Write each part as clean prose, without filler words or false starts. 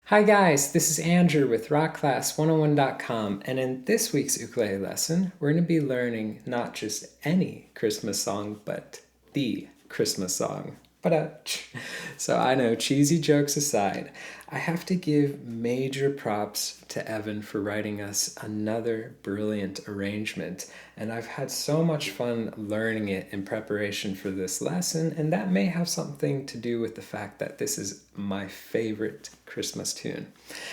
Hi guys, this is Andrew with rockclass101.com, and in this week's ukulele lesson, we're going to be learning not just any Christmas song, but the Christmas song. So I know, cheesy jokes aside, I have to give major props to Evan for writing us another brilliant arrangement. And I've had so much fun learning it in preparation for this lesson, and that may have something to do with the fact that this is my favorite Christmas tune.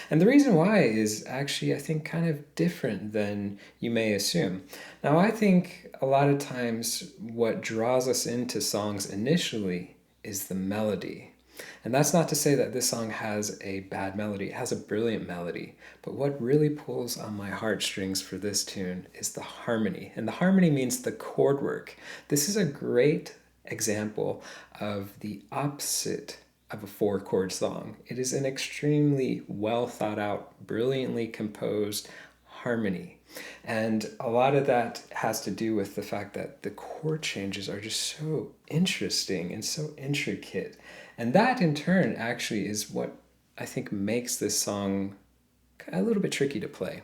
And the reason why is actually, I think, kind of different than you may assume. Now, I think a lot of times what draws us into songs initially is the melody. And that's not to say that this song has a bad melody. It has a brilliant melody. But what really pulls on my heartstrings for this tune is the harmony. And the harmony means the chord work. This is a great example of the opposite of a four-chord song. It is an extremely well thought out, brilliantly composed harmony. And a lot of that has to do with the fact that the chord changes are just so interesting and so intricate. And that in turn actually is what I think makes this song a little bit tricky to play.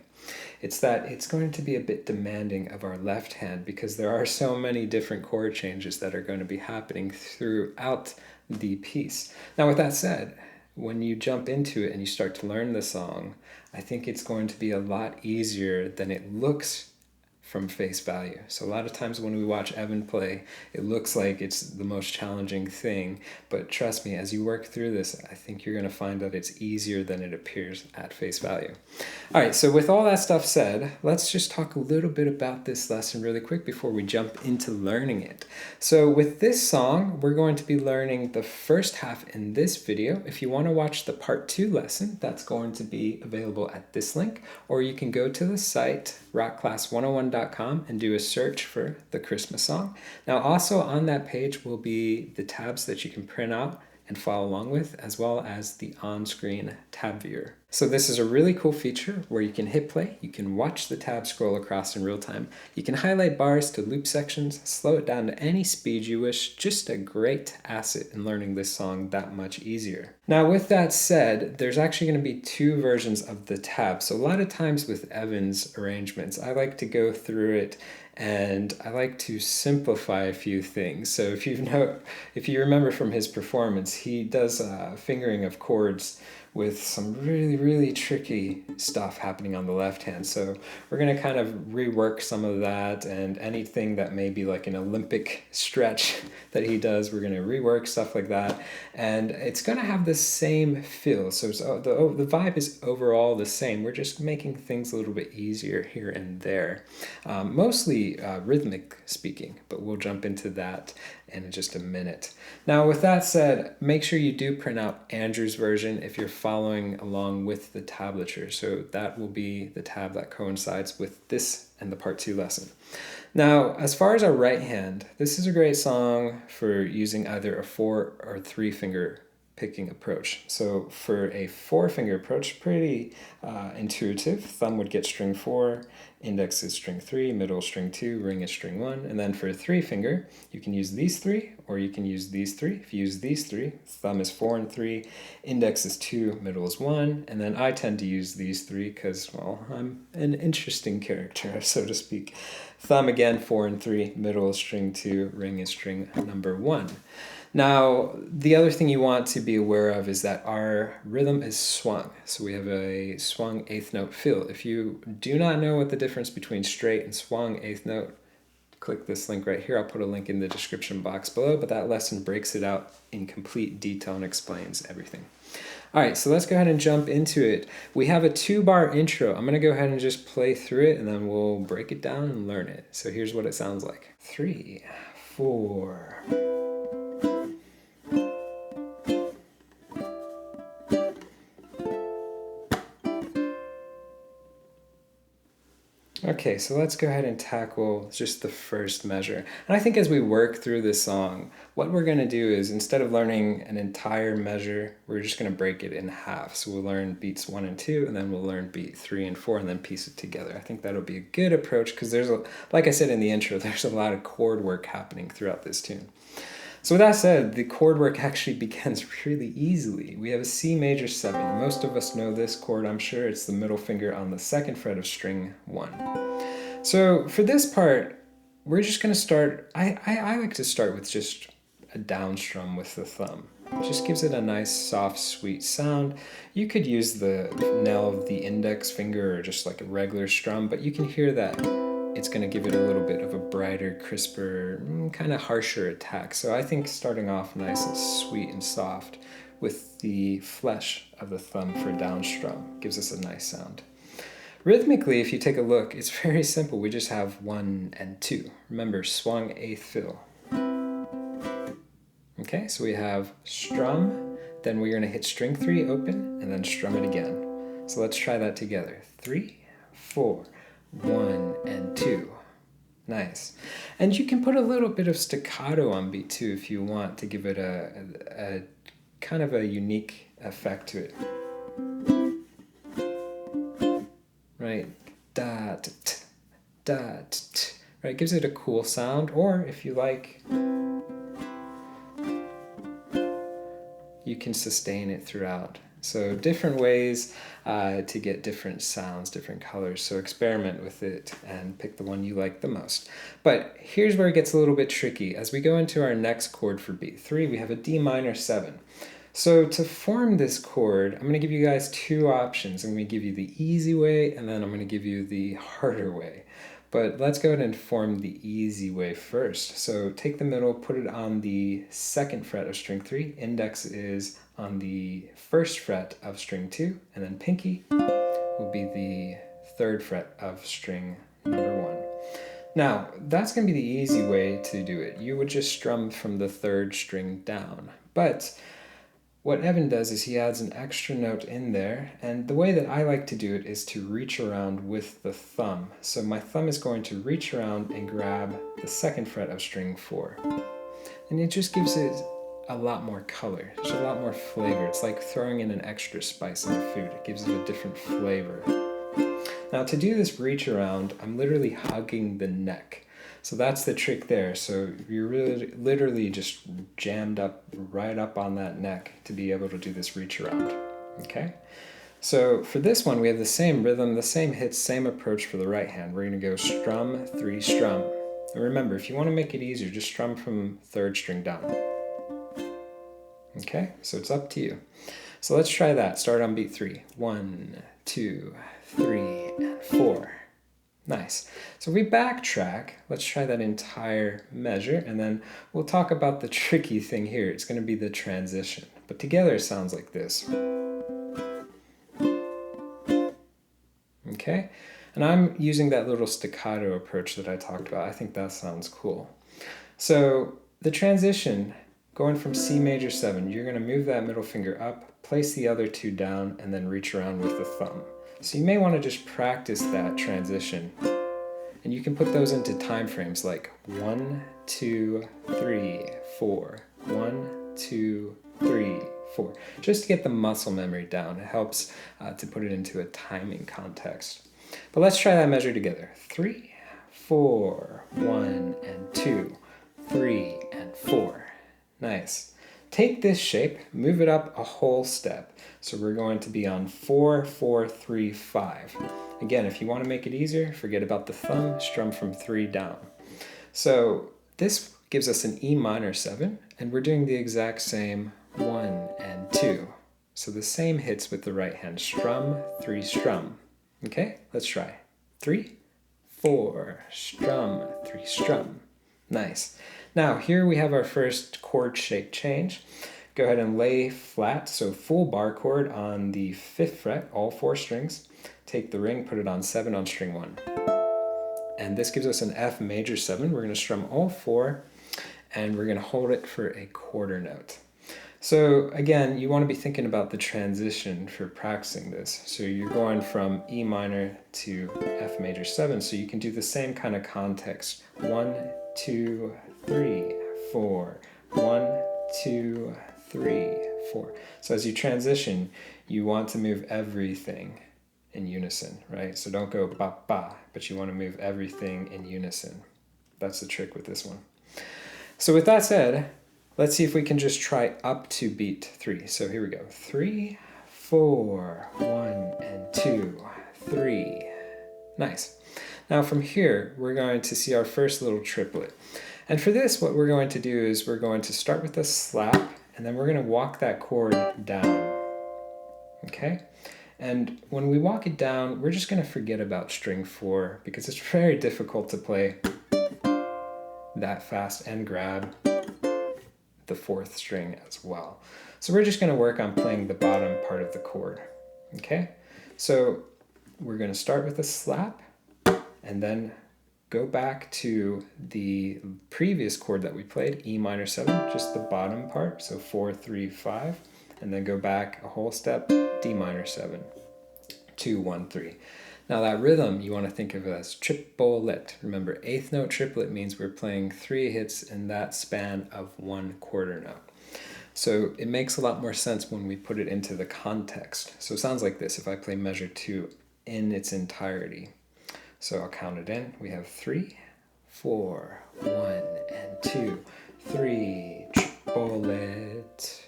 It's that it's going to be a bit demanding of our left hand because there are so many different chord changes that are going to be happening throughout the piece. Now, with that said, when you jump into it and you start to learn the song, I think it's going to be a lot easier than it looks from face value. So a lot of times when we watch Evan play, it looks like it's the most challenging thing, but trust me, as you work through this, I think you're going to find that it's easier than it appears at face value. All right, so with all that stuff said, let's just talk a little bit about this lesson really quick before we jump into learning it. So with this song, we're going to be learning the first half in this video. If you want to watch the part 2 lesson, that's going to be available at this link, or you can go to the site rockclass101.com and do a search for the Christmas song. Now also on that page will be the tabs that you can print out and follow along with, as well as the on-screen tab viewer. So this is a really cool feature where you can hit play, you can watch the tab scroll across in real time, you can highlight bars to loop sections, slow it down to any speed you wish, just a great asset in learning this song that much easier. Now with that said, there's actually going to be two versions of the tab. So a lot of times with Evan's arrangements, I like to go through it and I like to simplify a few things. So if you remember from his performance, he does fingering of chords with some really tricky stuff happening on the left hand. So we're going to kind of rework some of that, and anything that may be like an Olympic stretch that he does, we're going to rework stuff like that. And it's going to have the same feel. So the vibe is overall the same. We're just making things a little bit easier here and there. Mostly rhythmic speaking, but we'll jump into that in just a minute. Now with that said, make sure you do print out Andrew's version if you're following along with the tablature. So that will be the tab that coincides with this and the part 2 lesson. Now, as far as our right hand, this is a great song for using either a 4 or 3 finger picking approach. So for a 4-finger approach, pretty intuitive. Thumb would get string 4, index is string 3, middle string 2, ring is string 1. And then for a 3-finger, you can use these 3 or you can use these 3. If you use these 3, thumb is 4 and 3, index is 2, middle is 1. And then I tend to use these 3 because, well, I'm an interesting character, so to speak. Thumb again, 4 and 3, middle is string 2, ring is string number 1. Now, the other thing you want to be aware of is that our rhythm is swung. So we have a swung 8th note fill. If you do not know what the difference between straight and swung 8th note, click this link right here. I'll put a link in the description box below, but that lesson breaks it out in complete detail and explains everything. All right, so let's go ahead and jump into it. We have a 2-bar intro. I'm going to go ahead and just play through it, and then we'll break it down and learn it. So here's what it sounds like. 3, 4... Okay, so let's go ahead and tackle just the first measure. And I think as we work through this song, what we're going to do is, instead of learning an entire measure, we're just going to break it in half. So we'll learn beats 1 and 2, and then we'll learn beat 3 and 4, and then piece it together. I think that'll be a good approach because like I said in the intro, there's a lot of chord work happening throughout this tune. So with that said, the chord work actually begins really easily. We have a C major 7. Most of us know this chord, I'm sure. It's the middle finger on the 2nd fret of string 1. So for this part, we're just going to start, I like to start with just a down strum with the thumb. It just gives it a nice, soft, sweet sound. You could use the nail of the index finger or just like a regular strum, but you can hear that it's going to give it a little bit of a brighter, crisper, kind of harsher attack. So I think starting off nice and sweet and soft with the flesh of the thumb for down strum gives us a nice sound. Rhythmically, if you take a look, it's very simple. We just have 1 and 2. Remember, swung 8th fiddle. Okay, so we have strum, then we're going to hit string 3 open, and then strum it again. So let's try that together. 3, 4, 1, and 2. Nice. And you can put a little bit of staccato on beat too if you want to give it a kind of a unique effect to it. Right? Da, t, t, da, t, t. Right? It gives it a cool sound, or if you like, you can sustain it throughout. So different ways to get different sounds, different colors. So experiment with it and pick the one you like the most. But here's where it gets a little bit tricky. As we go into our next chord for beat 3, we have a D minor 7. So to form this chord, I'm going to give you guys 2 options. I'm going to give you the easy way, and then I'm going to give you the harder way. But let's go ahead and form the easy way first. So take the middle, put it on the 2nd fret of string 3. Index is on the 1st fret of string 2. And then pinky will be the 3rd fret of string number 1. Now, that's going to be the easy way to do it. You would just strum from the 3rd string down. But what Evan does is he adds an extra note in there, and the way that I like to do it is to reach around with the thumb. So my thumb is going to reach around and grab the 2nd fret of string 4. And it just gives it a lot more color. There's a lot more flavor. It's like throwing in an extra spice in the food. It gives it a different flavor. Now to do this reach around, I'm literally hugging the neck. So that's the trick there. So you're really literally just jammed up right up on that neck to be able to do this reach around. Okay? So for this one, we have the same rhythm, the same hits, same approach for the right hand. We're going to go strum, 3, strum. And remember, if you want to make it easier, just strum from 3rd string down. Okay? So it's up to you. So let's try that. Start on beat 3. 1, 2, 3, and 4. Nice. So we backtrack. Let's try that entire measure, and then we'll talk about the tricky thing here. It's going to be the transition. But together it sounds like this. Okay? And I'm using that little staccato approach that I talked about. I think that sounds cool. So the transition, going from C major 7, you're going to move that middle finger up, place the other 2 down, and then reach around with the thumb. So you may want to just practice that transition. And you can put those into time frames like 1, 2, 3, 4. 1, 2, 3, 4. Just to get the muscle memory down. It helps to put it into a timing context. But let's try that measure together. 3, 4, 1, and 2, 3, and 4. Nice. Take this shape, move it up a whole step. So we're going to be on 4, 4, 3, 5. Again, if you want to make it easier, forget about the thumb, strum from 3 down. So this gives us an E minor 7, and we're doing the exact same 1 and 2. So the same hits with the right hand. Strum, 3, strum. Okay, let's try. 3, 4, strum, 3, strum. Nice. Now here we have our first chord shape change. Go ahead and lay flat, so full bar chord on the 5th fret, all 4 strings. Take the ring, put it on 7 on string 1. And this gives us an F major 7. We're going to strum all 4, and we're going to hold it for a quarter note. So again, you want to be thinking about the transition for practicing this. So you're going from E minor to F major 7, so you can do the same kind of context. 1, 2, 3, 4. 1, 2, 3, 4. So as you transition, you want to move everything in unison, right? So don't go ba ba, but you want to move everything in unison. That's the trick with this one. So with that said, Let's see if we can just try up to beat 3. So here we go. 3, 4, 1, and 2, 3. Nice. Now from here, we're going to see our first little triplet. And for this, what we're going to do is we're going to start with a slap, and then we're going to walk that chord down. Okay? And when we walk it down, we're just going to forget about string 4 because it's very difficult to play that fast and grab the 4th string as well. So we're just going to work on playing the bottom part of the chord. Okay? So we're going to start with a slap and then go back to the previous chord that we played, E minor 7, just the bottom part, so 4, 3, 5, and then go back a whole step, D minor 7, 2, 1, 3. Now that rhythm you want to think of it as triplet. Remember, 8th note triplet means we're playing 3 hits in that span of 1 quarter note. So it makes a lot more sense when we put it into the context. So it sounds like this if I play measure 2 in its entirety. So I'll count it in. We have 3, 4, 1, and 2, 3, triplet.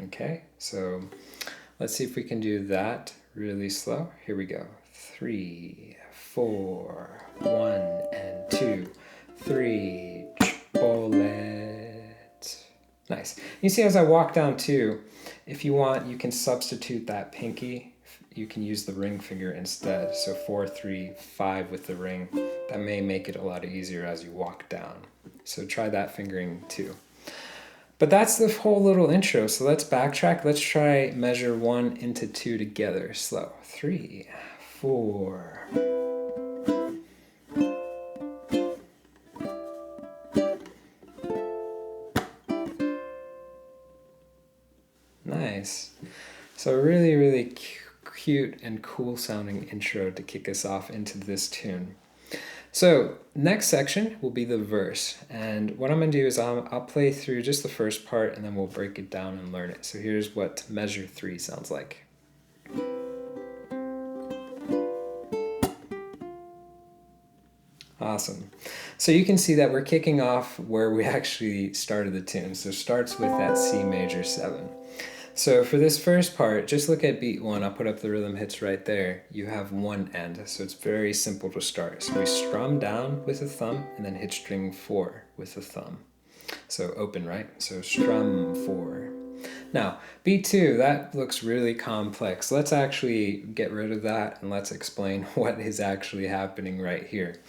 Okay, so let's see if we can do that really slow. Here we go. 3, 4, 1, and 2, 3, triplet. Nice. You see as I walk down 2, if you want, you can substitute that pinky. You can use the ring finger instead. So 4, 3, 5 with the ring. That may make it a lot easier as you walk down. So try that fingering too. But that's the whole little intro. So let's backtrack. Let's try measure 1 into 2 together. Slow. 3, 4. Nice. So really, really cute and cool sounding intro to kick us off into this tune. So next section will be the verse, and what I'm going to do is I'll play through just the first part and then we'll break it down and learn it. So here's what measure 3 sounds like. Awesome. So you can see that we're kicking off where we actually started the tune. So it starts with that C major 7. So for this first part, just look at beat 1. I'll put up the rhythm hits right there. You have one end, so it's very simple to start. So we strum down with a thumb and then hit string 4 with a thumb. So open, right? So strum 4. Now, beat 2, that looks really complex. Let's actually get rid of that and let's explain what is actually happening right here.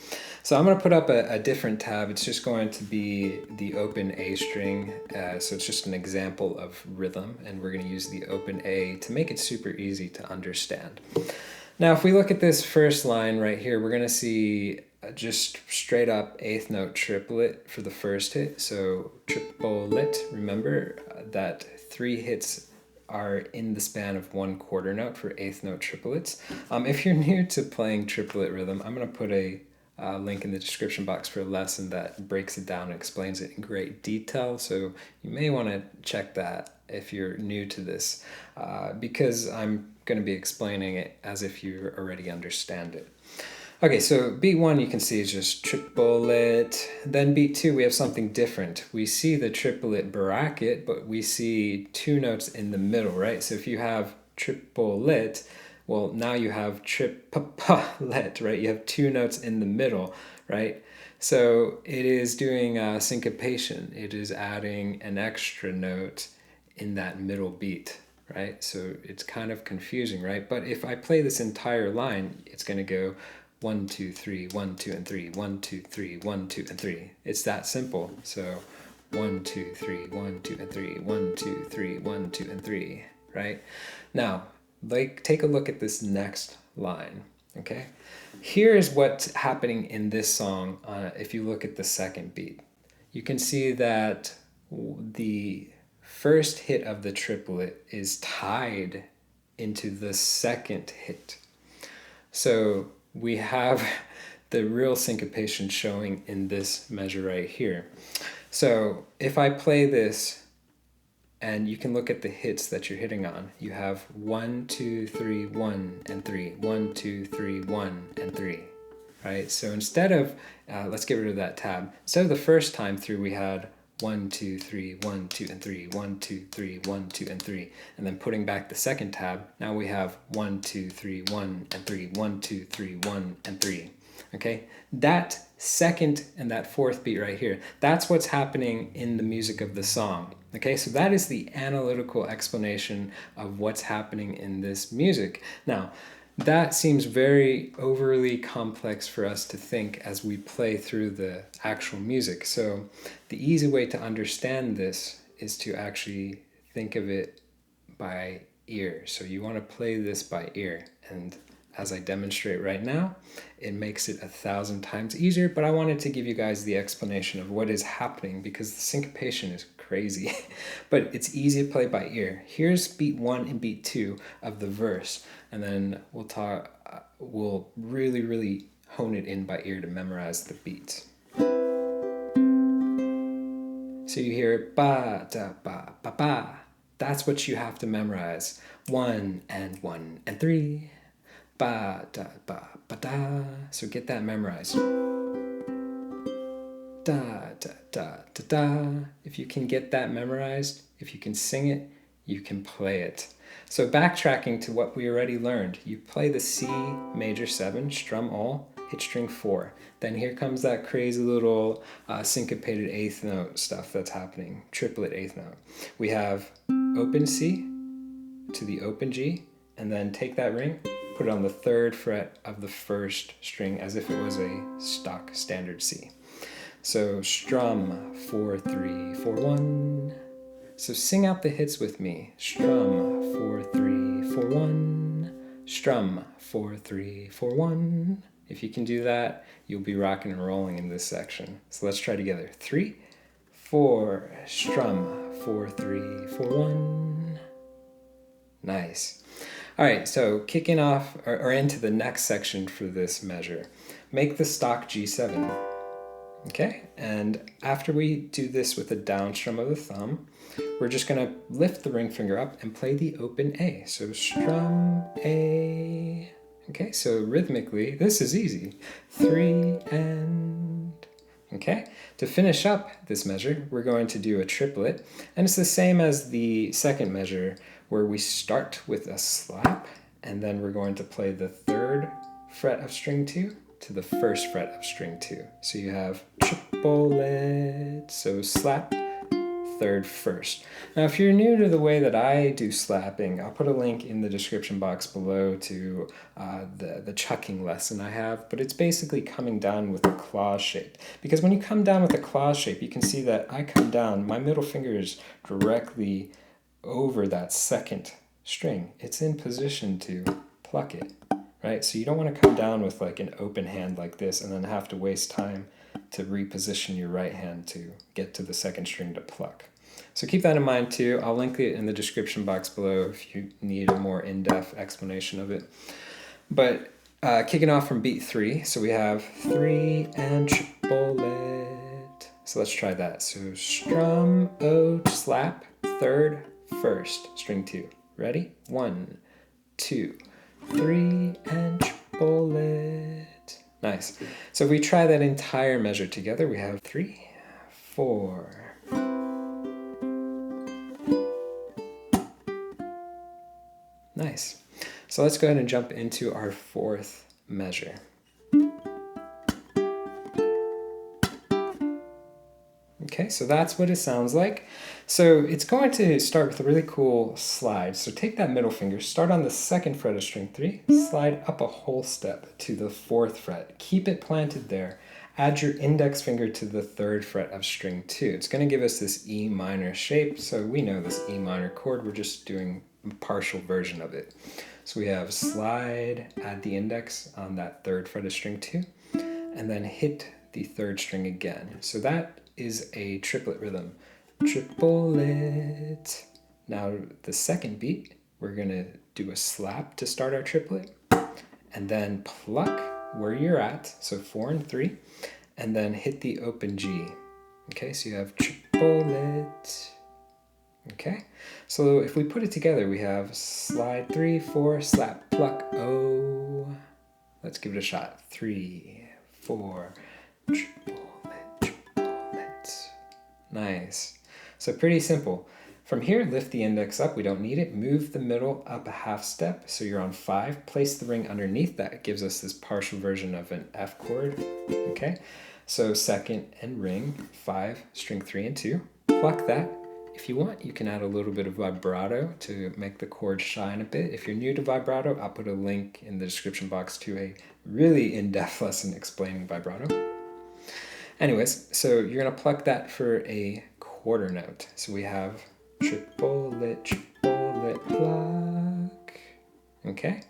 So I'm going to put up a different tab. It's just going to be the open A string. So it's just an example of rhythm, and we're going to use the open A to make it super easy to understand. Now, if we look at this first line right here, we're going to see just straight up 8th note triplet for the first hit. So triplet, remember that 3 hits are in the span of 1 quarter note for 8th note triplets. If you're new to playing triplet rhythm, I'm going to put a link in the description box for a lesson that breaks it down and explains it in great detail. So you may want to check that if you're new to this, because I'm going to be explaining it as if you already understand it. Okay, so beat 1 you can see is just triplet. Then beat 2 we have something different. We see the triplet bracket, but we see 2 notes in the middle, right? So if you have triplet, well, now you have triplet, right? You have 2 notes in the middle, right? So it is doing syncopation. It is adding an extra note in that middle beat, right? So it's kind of confusing, right? But if I play this entire line, it's going to go 1, 2, 3, 1, 2, and 3, 1, 2, 3, 1, 2, and 3. It's that simple. So 1, 2, 3, 1, 2, and 3, 1, 2, 3, 1, 2, and 3, right? Now, take a look at this next line, okay? Here is what's happening in this song if you look at the second beat. You can see that the first hit of the triplet is tied into the second hit. So we have the real syncopation showing in this measure right here. So if I play this, and you can look at the hits that you're hitting on. You have 1, 2, 3, 1, and 3. 1, 2, 3, 1, and 3. Right? So instead of, let's get rid of that tab. Instead of the first time through, we had 1, 2, 3, 1, 2, and 3, 1, 2, 3, 1, 2, and 3. And then putting back the second tab, now we have 1, 2, 3, 1, and 3, 1, 2, 3, 1, and 3. Okay, that second and that fourth beat right here, that's what's happening in the music of the song. Okay, so that is the analytical explanation of what's happening in this music. Now, that seems very overly complex for us to think as we play through the actual music. So the easy way to understand this is to actually think of it by ear. So you want to play this by ear, and as I demonstrate right now, it makes it 1,000 times easier, but I wanted to give you guys the explanation of what is happening because the syncopation is crazy, but it's easy to play by ear. Here's beat 1 and beat 2 of the verse, and then we'll really hone it in by ear to memorize the beats. So you hear ba da ba ba ba. That's what you have to memorize. 1 and 1 and 3. Ba da ba ba da. So get that memorized. Da da da da da. If you can get that memorized, if you can sing it, you can play it. So backtracking to what we already learned, you play the C major 7, strum all, hit string 4. Then here comes that crazy little syncopated 8th note stuff that's happening, triplet 8th note. We have open C to the open G, and then take that ring, put it on the 3rd fret of the 1st string as if it was a stock standard C. So strum 4, 3, 4, 1. So sing out the hits with me. Strum 4, 3, 4, 1. Strum 4, 3, 4, 1. If you can do that, you'll be rocking and rolling in this section. So let's try together. 3, 4, strum 4, 3, 4, 1. Nice. All right, so kicking off or into the next section for this measure, make the stock G7. Okay, and after we do this with the down strum of the thumb, we're just going to lift the ring finger up and play the open A. So strum A. Okay, so rhythmically, this is easy. 3 and... Okay, to finish up this measure, we're going to do a triplet, and it's the same as the second measure, where we start with a slap, and then we're going to play the 3rd fret of string 2 to the 1st fret of string 2. So you have triplet, so slap, 3rd, 1st. Now if you're new to the way that I do slapping, I'll put a link in the description box below to the chucking lesson I have, but it's basically coming down with a claw shape. Because when you come down with a claw shape, you can see that I come down, my middle finger is directly over that 2nd string. It's in position to pluck it, right? So you don't want to come down with like an open hand like this and then have to waste time to reposition your right hand to get to the 2nd string to pluck. So keep that in mind too. I'll link it in the description box below if you need a more in-depth explanation of it. But kicking off from beat 3, so we have 3 and triplet. So let's try that. So strum, O, slap, 3rd, 1st, string 2. Ready? 1, 2, 3, and triplet. Nice. So if we try that entire measure together, we have 3, 4. Nice. So let's go ahead and jump into our 4th measure. Okay, so that's what it sounds like. So it's going to start with a really cool slide. So take that middle finger, start on the 2nd fret of string 3, slide up a whole step to the 4th fret. Keep it planted there. Add your index finger to the 3rd fret of string 2. It's going to give us this E minor shape. So we know this E minor chord. We're just doing a partial version of it. So we have slide, add the index on that 3rd fret of string 2, and then hit the 3rd string again. So that is a triplet rhythm. Triplet. Now the 2nd beat, we're going to do a slap to start our triplet, and then pluck where you're at, so 4 and 3, and then hit the open G. Okay, so you have triplet. Okay, so if we put it together, we have slide 3, 4, slap, pluck, O. Let's give it a shot. 3, 4, triplet, triplet. Nice. So pretty simple. From here, lift the index up. We don't need it. Move the middle up a half step. So you're on 5. Place the ring underneath. That gives us this partial version of an F chord. Okay. So second and ring, 5, string 3 and 2. Pluck that. If you want, you can add a little bit of vibrato to make the chord shine a bit. If you're new to vibrato, I'll put a link in the description box to a really in-depth lesson explaining vibrato. Anyways, so you're going to pluck that for a quarter note. So we have triplet, pluck. Okay,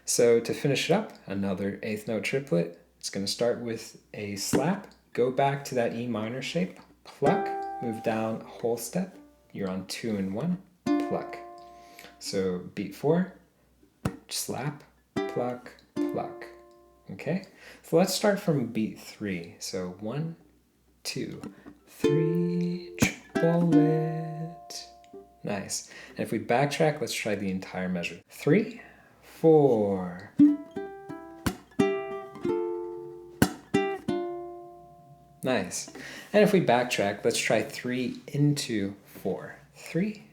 so to finish it up, another 8th note triplet. It's going to start with a slap, go back to that E minor shape, pluck, move down a whole step. You're on 2 and 1, pluck. So beat 4, slap, pluck, pluck. Okay, so let's start from beat 3. So 1, 2, 3, triplet. Nice. And if we backtrack, let's try the entire measure. 3, 4. Nice. And if we backtrack, let's try 3 into 4. 3,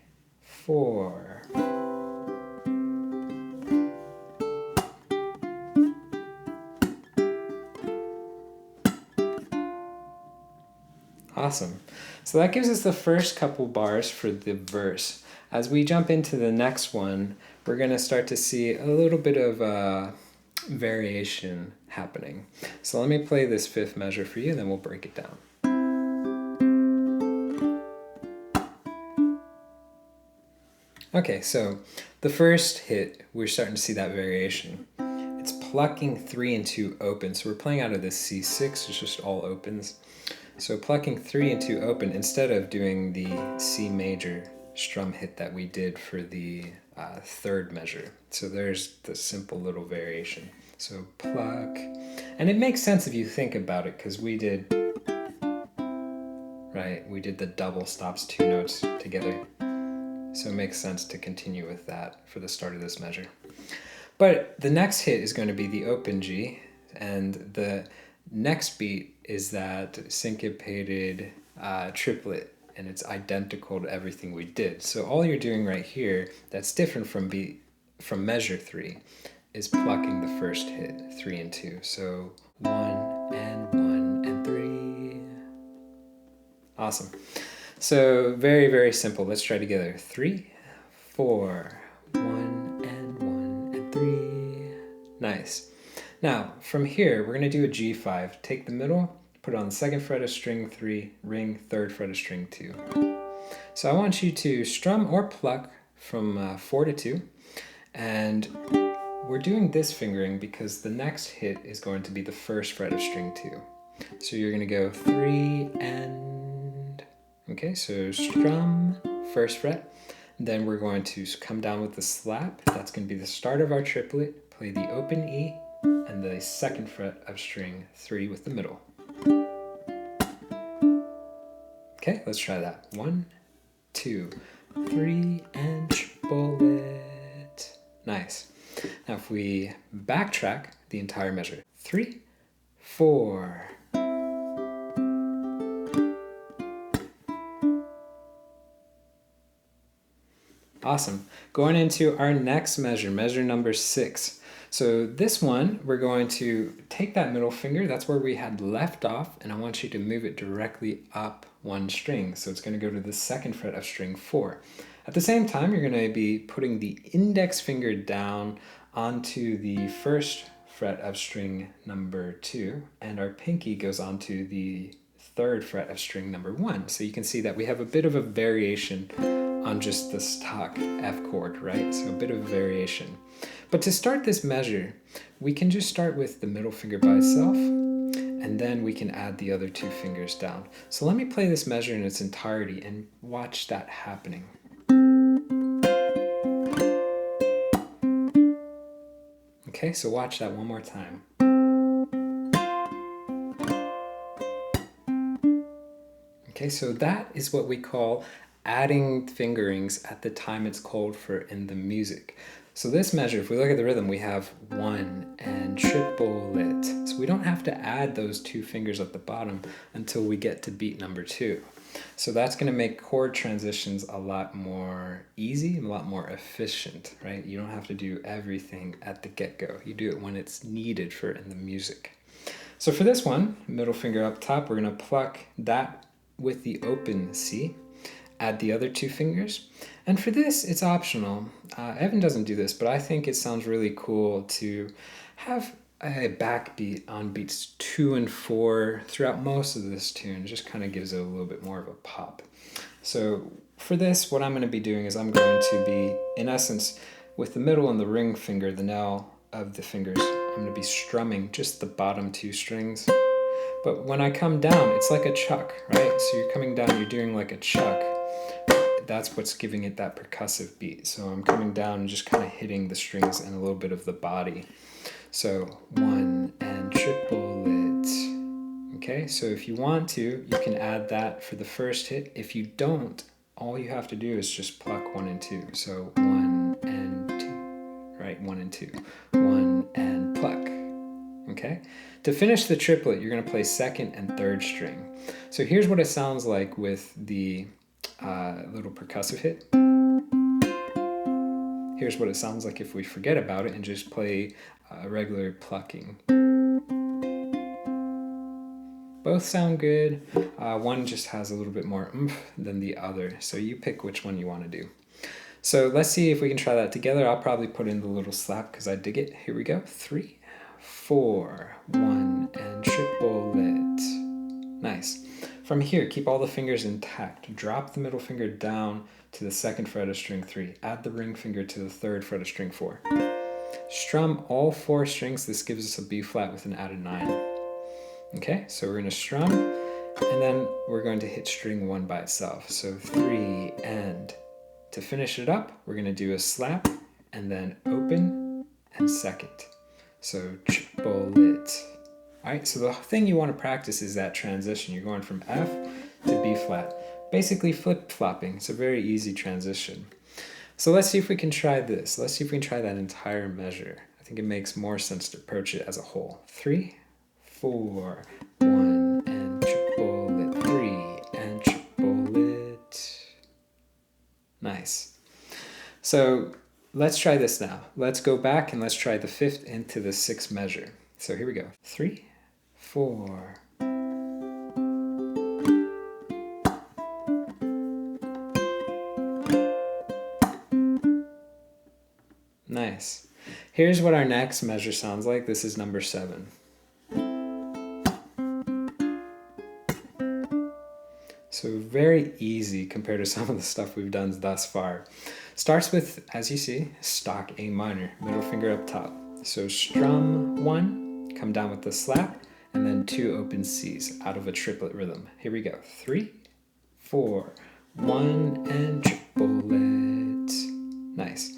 4. Awesome. So that gives us the first couple bars for the verse. As we jump into the next one, we're going to start to see a little bit of variation happening. So let me play this 5th measure for you, then we'll break it down. Okay, so the first hit, we're starting to see that variation. It's plucking 3 and 2 open. So we're playing out of this C6, it's just all opens. So plucking 3 and 2 open instead of doing the C major strum hit that we did for the 3rd measure. So there's the simple little variation. So pluck, and it makes sense if you think about it, because we did the double stops 2 notes together. So it makes sense to continue with that for the start of this measure. But the next hit is going to be the open G, and the next beat is that syncopated triplet, and it's identical to everything we did. So all you're doing right here that's different from measure 3 is plucking the first hit, 3 and 2. So 1 and 1 and 3. Awesome. So very, very simple. Let's try together. 3, 4, 1 and 1 and 3. Nice. Now, from here, we're going to do a G5. Take the middle, put it on the 2nd fret of string 3, ring 3rd fret of string 2. So I want you to strum or pluck from 4 to 2. And we're doing this fingering because the next hit is going to be the 1st fret of string 2. So you're going to go 3 and... Okay, so strum, 1st fret. Then we're going to come down with the slap. That's going to be the start of our triplet. Play the open E and the 2nd fret of string 3 with the middle. Okay, let's try that. 1, 2, 3, and triplet. Nice. Now if we backtrack the entire measure. 3, 4. Awesome. Going into our next measure, measure number 6. So this one, we're going to take that middle finger, that's where we had left off, and I want you to move it directly up 1 string. So it's going to go to the 2nd fret of string 4. At the same time, you're going to be putting the index finger down onto the 1st fret of string number 2, and our pinky goes onto the 3rd fret of string number 1. So you can see that we have a bit of a variation on just the stock F chord, right? So a bit of variation. But to start this measure, we can just start with the middle finger by itself, and then we can add the other 2 fingers down. So let me play this measure in its entirety and watch that happening. Okay, so watch that one more time. Okay, so that is what we call adding fingerings at the time it's called for in the music. So this measure, if we look at the rhythm, we have 1 and triplet. So we don't have to add those 2 fingers at the bottom until we get to beat number 2. So that's going to make chord transitions a lot more easy and a lot more efficient, right? You don't have to do everything at the get-go. You do it when it's needed for in the music. So for this one, middle finger up top, we're going to pluck that with the open C, add the other 2 fingers. And for this, it's optional. Evan doesn't do this, but I think it sounds really cool to have a backbeat on beats 2 and 4 throughout most of this tune. It just kind of gives it a little bit more of a pop. So for this, what I'm going to be doing is I'm going to be, in essence, with the middle and the ring finger, the nail of the fingers, I'm going to be strumming just the bottom 2 strings. But when I come down, it's like a chuck, right? So you're coming down, you're doing like a chuck. That's what's giving it that percussive beat. So I'm coming down and just kind of hitting the strings and a little bit of the body. So 1 and triplet. Okay, so if you want to, you can add that for the first hit. If you don't, all you have to do is just pluck 1 and 2. So 1 and 2, right? 1 and 2. 1 and pluck. Okay? To finish the triplet, you're going to play 2nd and 3rd string. So here's what it sounds like with the little percussive hit. Here's what it sounds like if we forget about it and just play regular plucking. Both sound good. One just has a little bit more oomph than the other, so you pick which one you want to do. So let's see if we can try that together. I'll probably put in the little slap because I dig it. Here we go. 3, 4, 1, and triplet. Nice. From here, keep all the fingers intact. Drop the middle finger down to the 2nd fret of string 3. Add the ring finger to the 3rd fret of string 4. Strum all 4 strings. This gives us a B flat with an added 9. Okay, so we're going to strum, and then we're going to hit string 1 by itself. So 3, and to finish it up, we're going to do a slap, and then open, and 2nd. So triplet. All right, so the thing you want to practice is that transition. You're going from F to B flat. Basically flip-flopping. It's a very easy transition. So let's see if we can try this. Let's see if we can try that entire measure. I think it makes more sense to approach it as a whole. 3, 4, 1, and triplet. 3, and triplet. Nice. So let's try this now. Let's go back and let's try the 5th into the 6th measure. So here we go. 3, 4. Nice. Here's what our next measure sounds like. This is number 7. So very easy compared to some of the stuff we've done thus far. Starts with, as you see, stock A minor, middle finger up top. So strum 1, come down with the slap, and then 2 open C's out of a triplet rhythm. Here we go. 3, 4, 1, and triplet. Nice.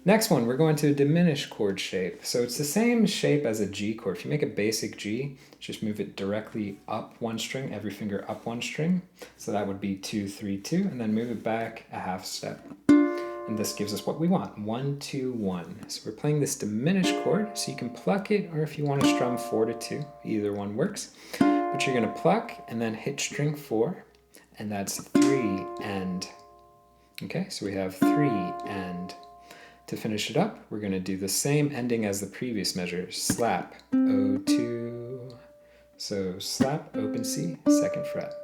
Next one, we're going to a diminished chord shape. So it's the same shape as a G chord. If you make a basic G, just move it directly up 1 string, every finger up 1 string. So that would be 2, 3, 2, and then move it back a half step. And this gives us what we want, 1, 2, 1. So we're playing this diminished chord, so you can pluck it, or if you want to strum 4 to 2, either one works. But you're going to pluck and then hit string 4, and that's 3 and. Okay, so we have 3 and. To finish it up, we're going to do the same ending as the previous measure, slap, O2. So slap, open C, 2nd fret.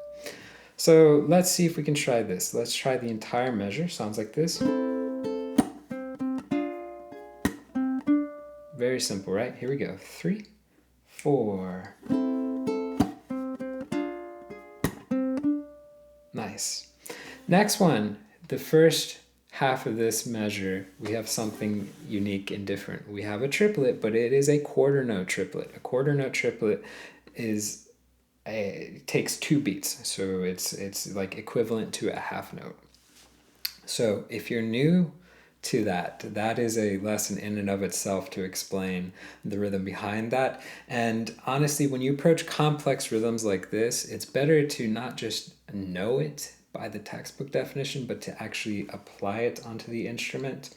So let's see if we can try this. Let's try the entire measure. Sounds like this. Very simple, right? Here we go. 3, 4. Nice. Next one, the first half of this measure, we have something unique and different. We have a triplet, but it is a quarter note triplet. A quarter note triplet takes 2 beats, so it's like equivalent to a half note. So if you're new to that is a lesson in and of itself to explain the rhythm behind that. And honestly, when you approach complex rhythms like this, it's better to not just know it, by the textbook definition, but to actually apply it onto the instrument.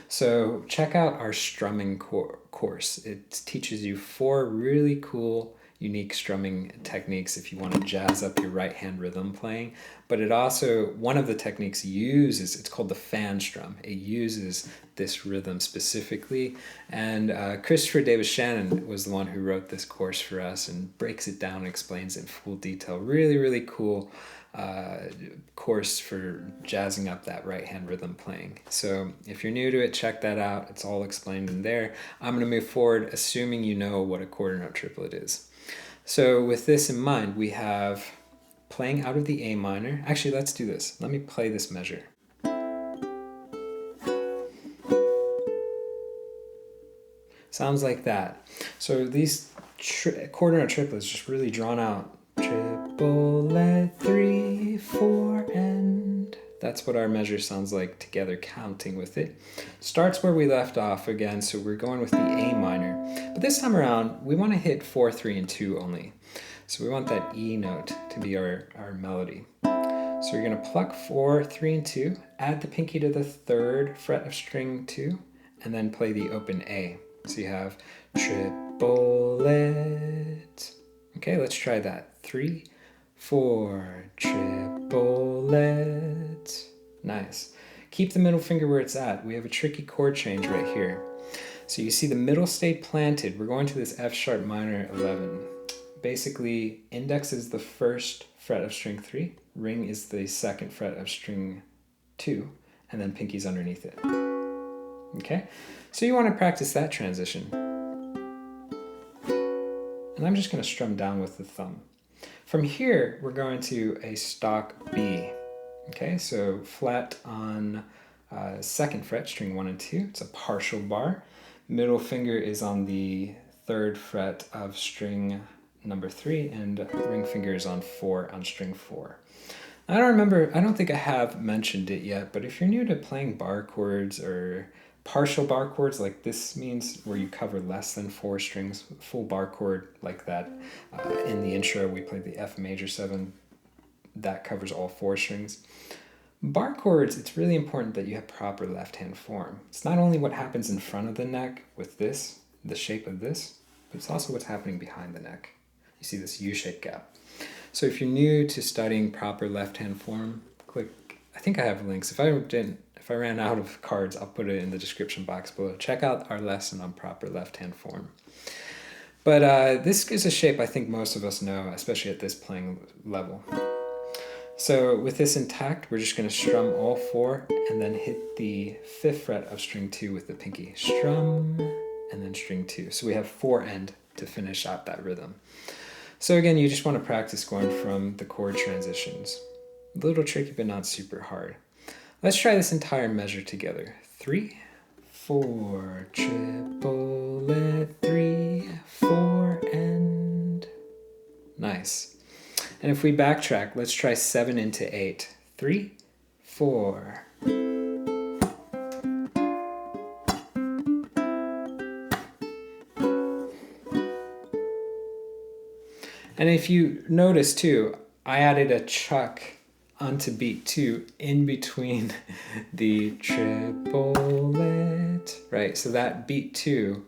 So check out our strumming course. It teaches you 4 really cool, unique strumming techniques if you want to jazz up your right hand rhythm playing. But it also, one of the techniques uses, it's called the fan strum. It uses this rhythm specifically. And Christopher Davis Shannon was the one who wrote this course for us and breaks it down and explains it in full detail. Really, really cool course for jazzing up that right hand rhythm playing. So if you're new to it, check that out. It's all explained in there. I'm going to move forward assuming you know what a quarter note triplet is. So with this in mind, we have playing out of the A minor. Actually, let's do this. Let me play this measure. Sounds like that. So these quarter note triplets just really drawn out. Triplet 3, 4, and that's what our measure sounds like together, counting with it. Starts where we left off again, so we're going with the A minor. But this time around, we want to hit 4, 3, and 2 only. So we want that E note to be our melody. So you're going to pluck 4, 3, and 2, add the pinky to the 3rd fret of string 2, and then play the open A. So you have triplet. Okay, let's try that. 3, 4, triplet. Nice. Keep the middle finger where it's at. We have a tricky chord change right here. So you see the middle stayed planted. We're going to this F sharp minor 11. Basically, index is the 1st fret of string 3, ring is the 2nd fret of string 2, and then pinky's underneath it. Okay? So you want to practice that transition. And I'm just going to strum down with the thumb. From here, we're going to a stock B. Okay, so flat on 2nd fret, string 1 and 2. It's a partial bar. Middle finger is on the 3rd fret of string number 3, and ring finger is on 4 on string 4. I don't think I have mentioned it yet, but if you're new to playing bar chords or partial bar chords, like this means where you cover less than 4 strings, full bar chord like that. In the intro, we played the F major 7. That covers all 4 strings. Bar chords, it's really important that you have proper left-hand form. It's not only what happens in front of the neck with this, the shape of this, but it's also what's happening behind the neck. You see this U-shaped gap. So if you're new to studying proper left-hand form, click, I think I have links. If I ran out of cards, I'll put it in the description box below. Check out our lesson on proper left-hand form. But this is a shape I think most of us know, especially at this playing level. So with this intact, we're just going to strum all 4 and then hit the 5th fret of string 2 with the pinky. Strum and then string 2. So we have 4 end to finish out that rhythm. So again, you just want to practice going from the chord transitions. A little tricky, but not super hard. Let's try this entire measure together. 3, 4, triplet, 3, 4, and nice. And if we backtrack, let's try 7 into 8. 3, 4. And if you notice too, I added a chuck onto beat 2 in between the triplet, right? So that beat 2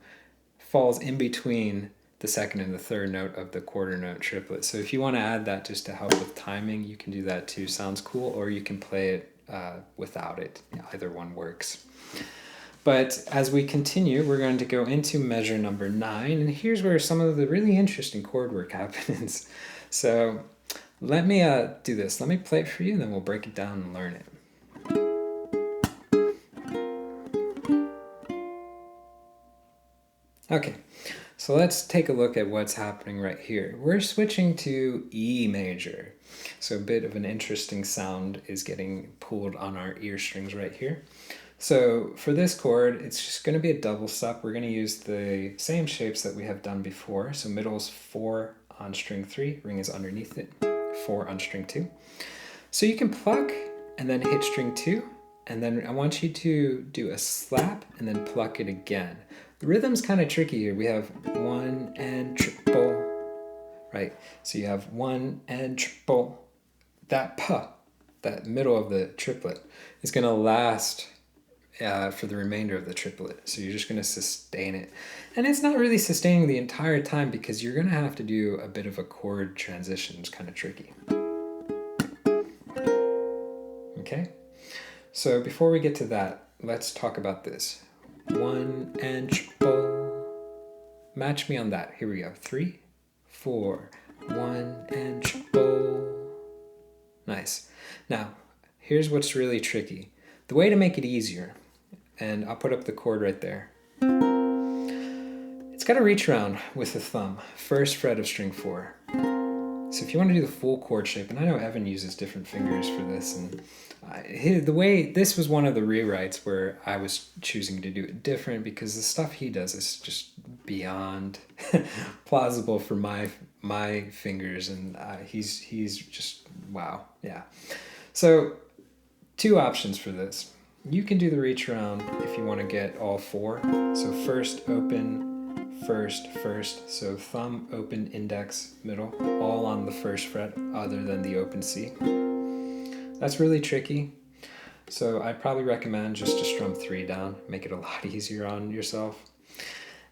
falls in between the 2nd and the 3rd note of the quarter note triplet. So if you want to add that just to help with timing, you can do that too. Sounds cool, or you can play it without it. Either one works. But as we continue, we're going to go into measure number 9, and here's where some of the really interesting chord work happens. So let me do this. Let me play it for you, and then we'll break it down and learn it. Okay, so let's take a look at what's happening right here. We're switching to E major. So a bit of an interesting sound is getting pulled on our ear strings right here. So for this chord, it's just going to be a double sup. We're going to use the same shapes that we have done before. So middle's 4 on string 3, ring is underneath it, 4 on string 2. So you can pluck and then hit string 2, and then I want you to do a slap and then pluck it again. The rhythm's kind of tricky here. We have 1 and triple, right? So you have 1 and triple, that puh, that middle of the triplet is going to last for the remainder of the triplet. So you're just going to sustain it. And it's not really sustaining the entire time because you're going to have to do a bit of a chord transition. It's kind of tricky. Okay? So before we get to that, let's talk about this. 1-inch bowl. Match me on that. Here we go. 3, 4. 1-inch bowl. Nice. Now, here's what's really tricky. The way to make it easier, and I'll put up the chord right there. It's got to reach around with the thumb, first fret of string 4. So if you want to do the full chord shape, and I know Evan uses different fingers for this, and the way this was one of the rewrites where I was choosing to do it different because the stuff he does is just beyond plausible for my fingers, and he's just wow, yeah. So 2 options for this. You can do the reach around if you want to get all 4. So first open, first, so thumb, open, index, middle, all on the first fret other than the open C. That's really tricky. So I'd probably recommend just to strum 3 down, make it a lot easier on yourself.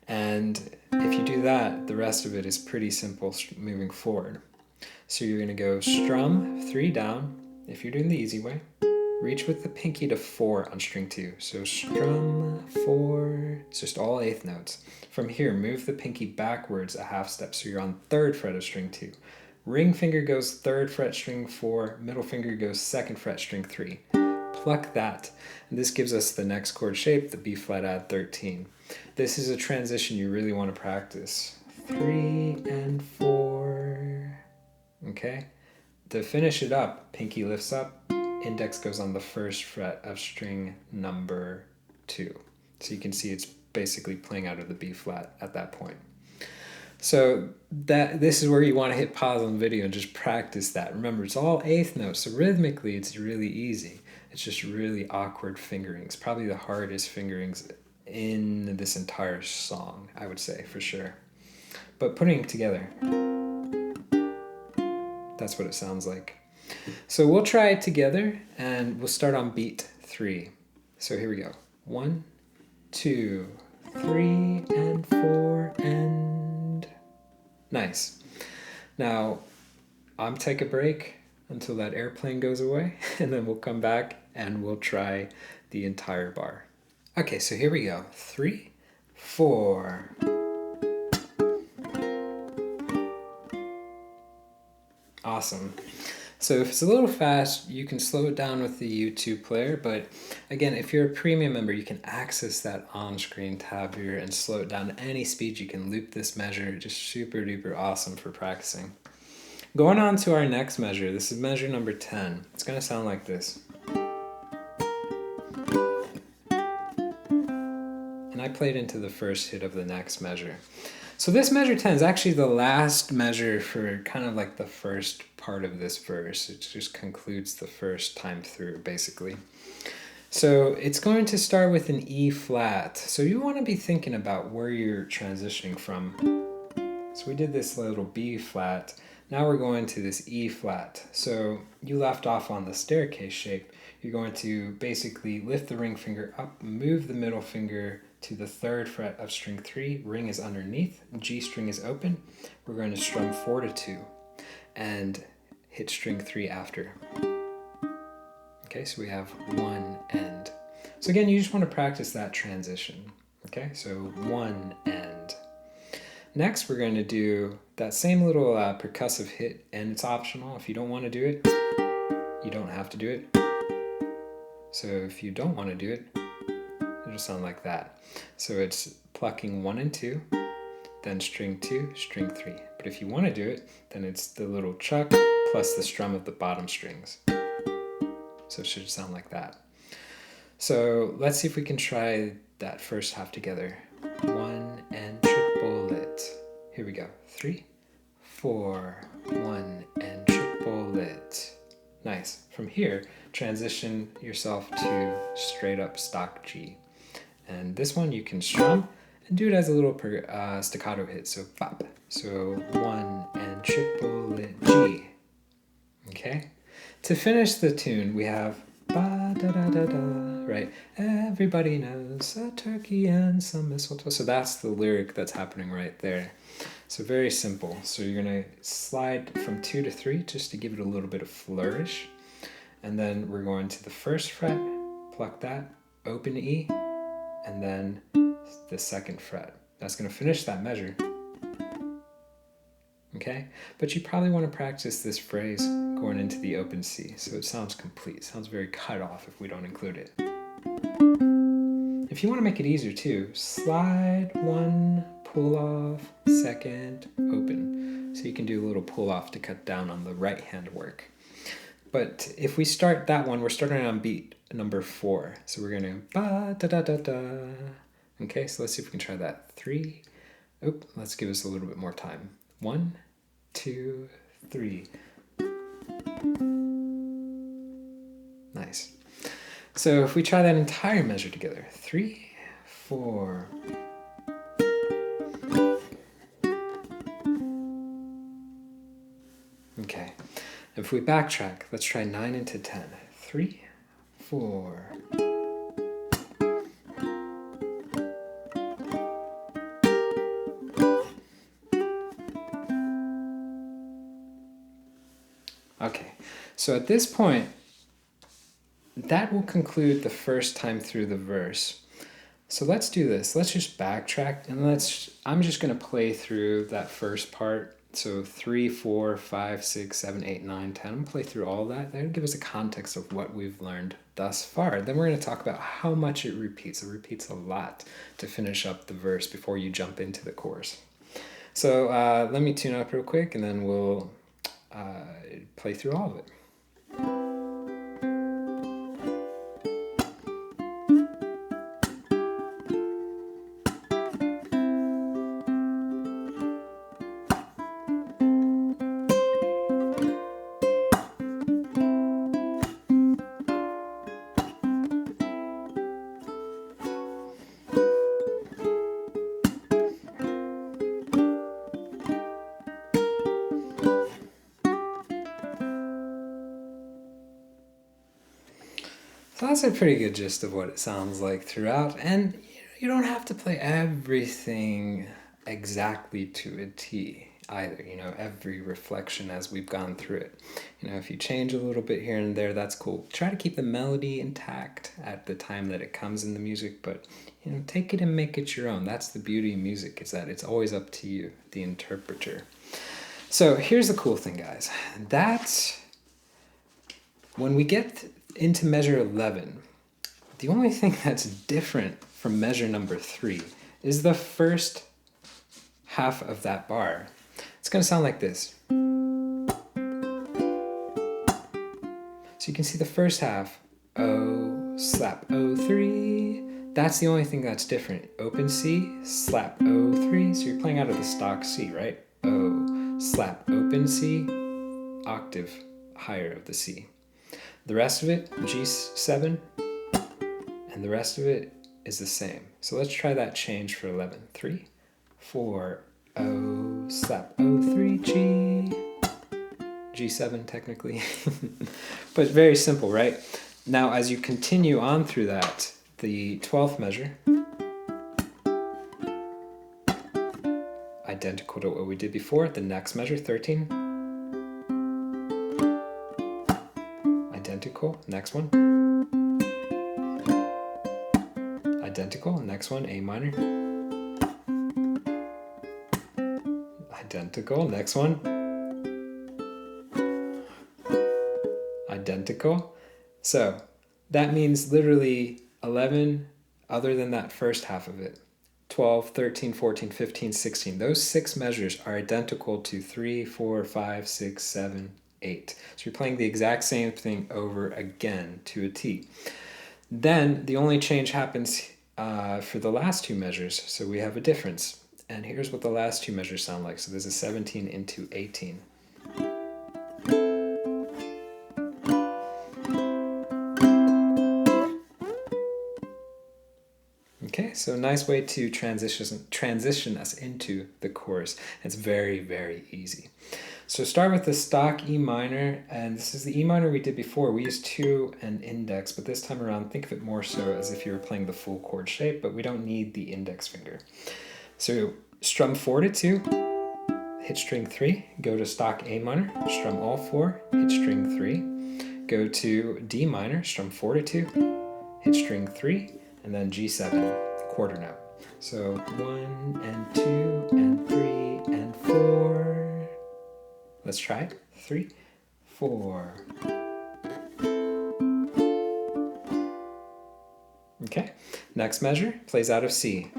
And if you do that, the rest of it is pretty simple moving forward. So you're going to go strum 3 down, if you're doing the easy way. Reach with the pinky to 4 on string 2. So strum 4, it's just all 8th notes. From here, move the pinky backwards a half step, so you're on 3rd fret of string 2. Ring finger goes 3rd fret string 4, middle finger goes 2nd fret string 3. Pluck that, and this gives us the next chord shape, the B flat add 13. This is a transition you really want to practice. 3 and 4. Okay? To finish it up, pinky lifts up, index goes on the 1st fret of string number 2. So you can see it's basically playing out of the B flat at that point. So this is where you want to hit pause on the video and just practice that. Remember, it's all 8th notes, so rhythmically it's really easy. It's just really awkward fingerings. Probably the hardest fingerings in this entire song, I would say, for sure. But putting it together, that's what it sounds like. So we'll try it together, and we'll start on beat 3. So here we go. 1, 2, 3, and 4, and... Nice. Now, I'm take a break until that airplane goes away, and then we'll come back and we'll try the entire bar. Okay, so here we go. 3, 4. Awesome. So if it's a little fast, you can slow it down with the YouTube player, but again, if you're a premium member, you can access that on-screen tab here and slow it down to any speed. You can loop this measure, just super duper awesome for practicing. Going on to our next measure, this is measure number 10. It's gonna sound like this. And I played into the first hit of the next measure. So this measure 10 is actually the last measure for kind of like the first part of this verse. It just concludes the first time through, basically. So it's going to start with an E flat. So you want to be thinking about where you're transitioning from. So we did this little B flat. Now we're going to this E flat. So you left off on the staircase shape. You're going to basically lift the ring finger up, move the middle finger to the 3rd fret of string 3, ring is underneath, G string is open. We're going to strum 4 to 2 and hit string 3 after. Okay, so we have 1 and. So again, you just want to practice that transition. Okay, so 1 and. Next, we're going to do that same little percussive hit, and it's optional. If you don't want to do it, you don't have to do it. So if you don't want to do it, it'll sound like that. So it's plucking 1 and 2, then string 2, string 3. But if you want to do it, then it's the little chuck plus the strum of the bottom strings. So it should sound like that. So let's see if we can try that first half together. 1 and triple it. Here we go. 3, 4, 1 and triple it. Nice. From here, transition yourself to straight up stock G. And this one you can strum and do it as a little staccato hit, so bop. So 1 and triple it G. Okay? To finish the tune, we have ba da da da da, right? Everybody knows a turkey and some mistletoe. So that's the lyric that's happening right there. So very simple. So you're gonna slide from 2 to 3 just to give it a little bit of flourish. And then we're going to the first fret, pluck that, open E, and then the second fret. That's gonna finish that measure. Okay? But you probably want to practice this phrase going into the open C, so it sounds complete. It sounds very cut off if we don't include it. If you want to make it easier too, slide 1, pull off, second, open. So you can do a little pull off to cut down on the right hand work. But if we start that one, we're starting on beat number 4. So we're going to ba da da da da. Okay, so let's see if we can try that. 3. Let's give us a little bit more time. 1, 2, 3. Nice. So if we try that entire measure together, 3, 4. Okay. If we backtrack, let's try 9 into 10. 3, 4. Okay, so at this point, that will conclude the first time through the verse. So let's do this. Let's just backtrack and I'm just going to play through that first part. So 3, 4, 5, 6, 7, 8, 9, 10. I'm going to play through all that. That'll give us a context of what we've learned thus far. Then we're going to talk about how much it repeats. It repeats a lot to finish up the verse before you jump into the chorus. So let me tune up real quick and then we'll play through all of it. So that's a pretty good gist of what it sounds like throughout, and you don't have to play everything exactly to a T either, every reflection as we've gone through it. If you change a little bit here and there, that's cool. Try to keep the melody intact at the time that it comes in the music, but take it and make it your own. That's the beauty of music, is that it's always up to you, the interpreter. So here's the cool thing, guys. That's when we get into measure 11, the only thing that's different from measure number 3 is the first half of that bar. It's going to sound like this. So you can see the first half, O, slap, O3. That's the only thing that's different. Open C, slap, O3. So you're playing out of the stock C, right? O, slap, open C, octave higher of the C. The rest of it, G7, and the rest of it is the same. So let's try that change for 11. 3, 4, O, slap, O3, G, G7 technically, but very simple, right? Now as you continue on through that, the 12th measure, identical to what we did before, the next measure, 13, identical, next one, identical, next one, A minor, identical, next one, identical. So that means literally 11, other than that first half of it, 12, 13, 14, 15, 16. Those 6 measures are identical to 3, 4, 5, 6, 7, 8. So you're playing the exact same thing over again to a T. Then the only change happens for the last 2 measures. So we have a difference. And here's what the last 2 measures sound like. So there's a 17 into 18. Okay, so a nice way to transition us into the chorus. It's very, very easy. So start with the stock E minor, and this is the E minor we did before. We used 2 and index, but this time around, think of it more so as if you were playing the full chord shape, but we don't need the index finger. So strum 4 to 2, hit string 3, go to stock A minor, strum all 4, hit string 3, go to D minor, strum 4 to 2, hit string 3, and then G7, quarter note. So 1 and 2 and 3 and 4. Let's try it. 3, 4. Okay, next measure plays out of C.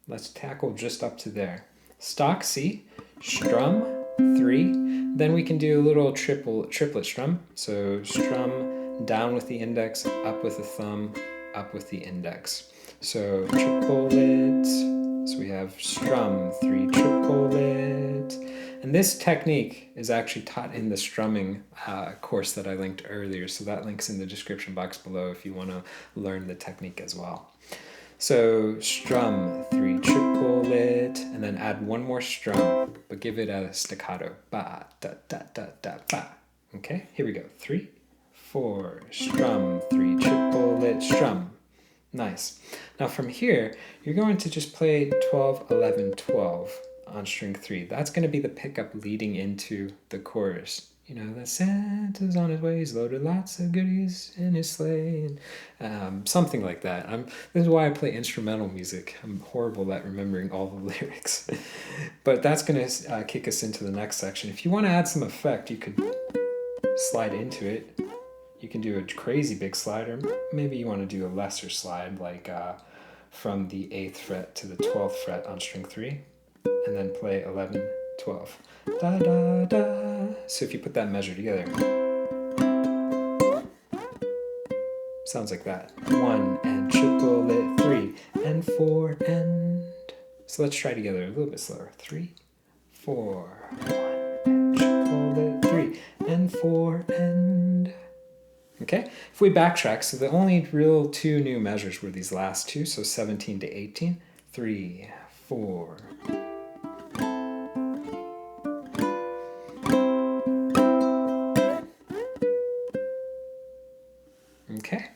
Let's tackle just up to there. Stock C, strum 3, then we can do a little triplet strum. So strum down with the index, up with the thumb, up with the index. So triplet, so we have strum 3 triplet. And this technique is actually taught in the strumming course that I linked earlier. So that link's in the description box below if you want to learn the technique as well. So strum 3 triplet, and then add one more strum, but give it a staccato. Ba, da, da, da, da, ba. Okay, here we go. 3, 4, strum 3 triplet, strum. Nice. Now from here, you're going to just play 12, 11, 12 on string 3. That's going to be the pickup leading into the chorus. You know, that Santa's on his way, he's loaded lots of goodies in his sleigh. Something like that. This is why I play instrumental music. I'm horrible at remembering all the lyrics. But that's going to kick us into the next section. If you want to add some effect, you could slide into it. You can do a crazy big slide, or maybe you want to do a lesser slide, like from the 8th fret to the 12th fret on string 3, and then play 11, 12. Da, da, da. So if you put that measure together, sounds like that. 1 and triplet, 3 and 4 and. So let's try together a little bit slower. 3, 4, 1 and triplet, 3 and 4 and. Okay, if we backtrack, so the only real 2 new measures were these last 2, so 17 to 18. 3, 4. Okay,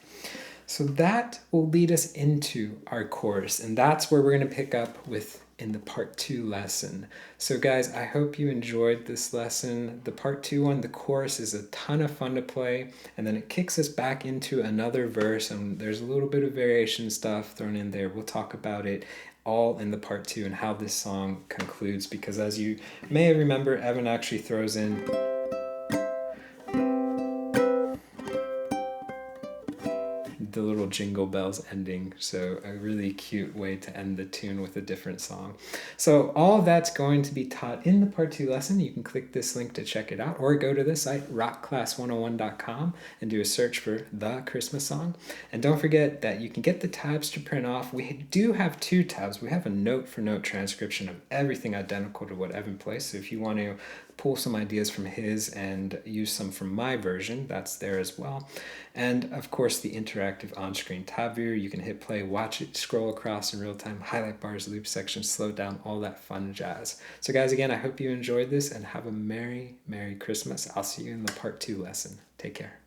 so that will lead us into our chorus, and that's where we're going to pick up with in the part 2 lesson. So guys, I hope you enjoyed this lesson. The part 2 one, the chorus, is a ton of fun to play, and then it kicks us back into another verse, and there's a little bit of variation stuff thrown in there. We'll talk about it all in the part 2 and how this song concludes, because as you may remember, Evan actually throws in the little jingle bells ending, so a really cute way to end the tune with a different song. So all of that's going to be taught in the part 2 lesson. You can click this link to check it out, or go to the site rockclass101.com and do a search for the Christmas song. And don't forget that you can get the tabs to print off. We do have 2 tabs. We have a note for note transcription of everything identical to what Evan plays, so if you want to pull some ideas from his and use some from my version, that's there as well. And of course the interactive on-screen tab viewer. You can hit play, watch it scroll across in real time, highlight bars, loop sections, slow down, all that fun jazz. So guys, again, I hope you enjoyed this and have a Merry Christmas. I'll see you in the part 2 lesson. Take care.